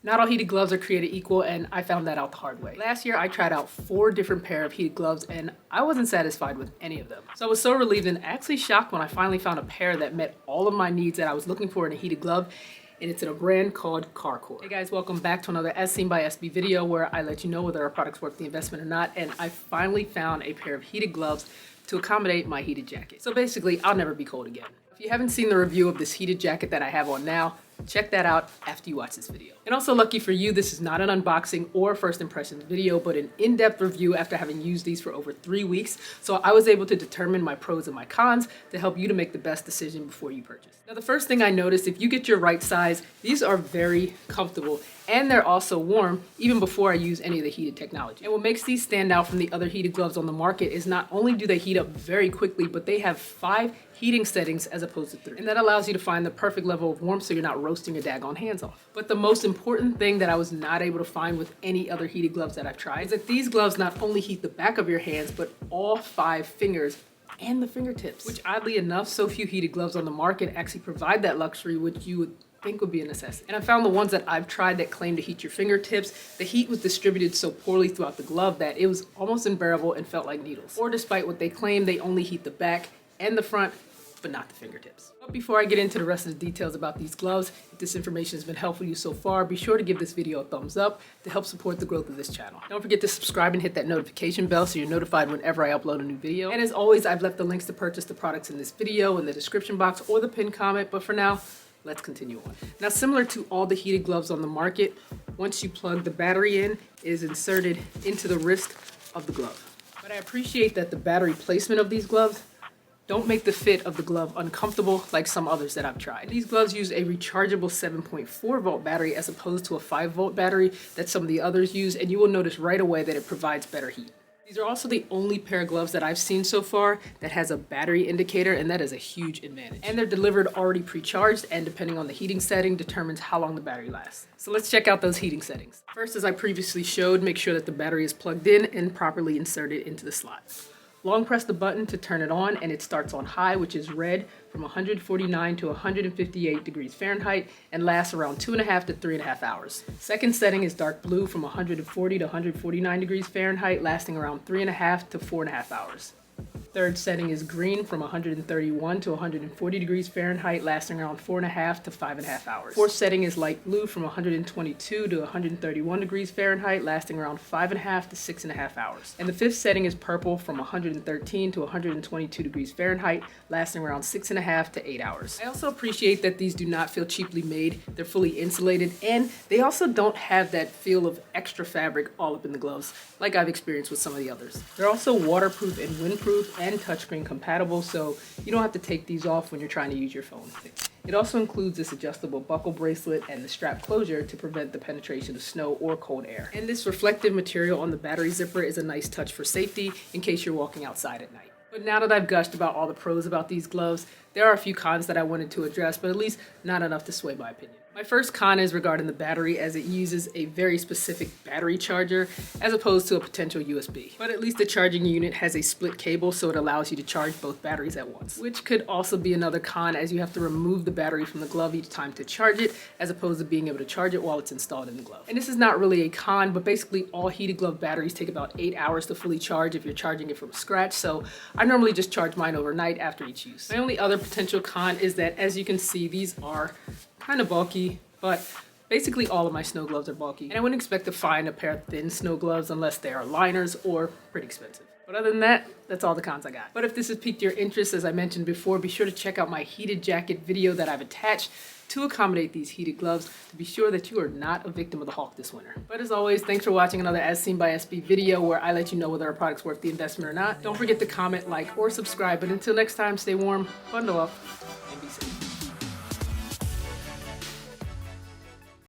Not all heated gloves are created equal, and I found that out the hard way. Last year, I tried out 4 different pair of heated gloves, and I wasn't satisfied with any of them. So I was so relieved and actually shocked when I finally found a pair that met all of my needs that I was looking for in a heated glove, and it's in a brand called KARCORE. Hey guys, welcome back to another As Seen by SB video where I let you know whether our product's worth the investment or not, and I finally found a pair of heated gloves to accommodate my heated jacket. So basically, I'll never be cold again. If you haven't seen the review of this heated jacket that I have on now, check that out after you watch this video. And also, lucky for you, this is not an unboxing or first impressions video, but an in-depth review after having used these for over 3 weeks. So I was able to determine my pros and my cons to help you to make the best decision before you purchase. Now, the first thing I noticed, if you get your right size, these are very comfortable and they're also warm even before I use any of the heated technology. And what makes these stand out from the other heated gloves on the market is not only do they heat up very quickly, but they have 5 heating settings as opposed to 3. And that allows you to find the perfect level of warmth so you're not roasting your daggone hands off. But the most important thing that I was not able to find with any other heated gloves that I've tried is that these gloves not only heat the back of your hands, but all 5 fingers and the fingertips, which oddly enough, so few heated gloves on the market actually provide that luxury, which you would think would be a necessity. And I found the ones that I've tried that claim to heat your fingertips, the heat was distributed so poorly throughout the glove that it was almost unbearable and felt like needles. Or despite what they claim, they only heat the back and the front, but not the fingertips. But before I get into the rest of the details about these gloves, if this information has been helpful to you so far, be sure to give this video a thumbs up to help support the growth of this channel. Don't forget to subscribe and hit that notification bell so you're notified whenever I upload a new video. And as always, I've left the links to purchase the products in this video in the description box or the pinned comment, but for now, let's continue on. Now, similar to all the heated gloves on the market, once you plug the battery in, it is inserted into the wrist of the glove. But I appreciate that the battery placement of these gloves don't make the fit of the glove uncomfortable like some others that I've tried. These gloves use a rechargeable 7.4 volt battery as opposed to a 5 volt battery that some of the others use, and you will notice right away that it provides better heat. These are also the only pair of gloves that I've seen so far that has a battery indicator, and that is a huge advantage. And they're delivered already pre-charged, and depending on the heating setting determines how long the battery lasts. So let's check out those heating settings. First, as I previously showed, make sure that the battery is plugged in and properly inserted into the slot. Long press the button to turn it on, and it starts on high, which is red, from 149 to 158 degrees Fahrenheit and lasts around 2.5 to 3.5 hours. Second setting is dark blue from 140 to 149 degrees Fahrenheit, lasting around 3.5 to 4.5 hours. Third setting is green from 131 to 140 degrees Fahrenheit, lasting around 4.5 to 5.5 hours. Fourth setting is light blue from 122 to 131 degrees Fahrenheit, lasting around 5.5 to 6.5 hours. And the fifth setting is purple from 113 to 122 degrees Fahrenheit, lasting around 6.5 to 8 hours. I also appreciate that these do not feel cheaply made. They're fully insulated, and they also don't have that feel of extra fabric all up in the gloves like I've experienced with some of the others. They're also waterproof and windproof and touchscreen compatible, so you don't have to take these off when you're trying to use your phone. It also includes this adjustable buckle bracelet and the strap closure to prevent the penetration of snow or cold air. And this reflective material on the battery zipper is a nice touch for safety in case you're walking outside at night. But now that I've gushed about all the pros about these gloves, there are a few cons that I wanted to address, but at least not enough to sway my opinion. My first con is regarding the battery, as it uses a very specific battery charger as opposed to a potential USB. But at least the charging unit has a split cable, so it allows you to charge both batteries at once, which could also be another con, as you have to remove the battery from the glove each time to charge it, as opposed to being able to charge it while it's installed in the glove. And this is not really a con, but basically all heated glove batteries take about 8 hours to fully charge if you're charging it from scratch, so I normally just charge mine overnight after each use. My only other potential con is that, as you can see, these are kind of bulky, but basically all of my snow gloves are bulky, and I wouldn't expect to find a pair of thin snow gloves unless they are liners or pretty expensive. But other than that, that's all the cons I got. But if this has piqued your interest, as I mentioned before, be sure to check out my heated jacket video that I've attached to accommodate these heated gloves to be sure that you are not a victim of the Hawk this winter. But as always, thanks for watching another As Seen by SB video where I let you know whether our product's worth the investment or not. Don't forget to comment, like, or subscribe. But until next time, stay warm, bundle up, and be safe.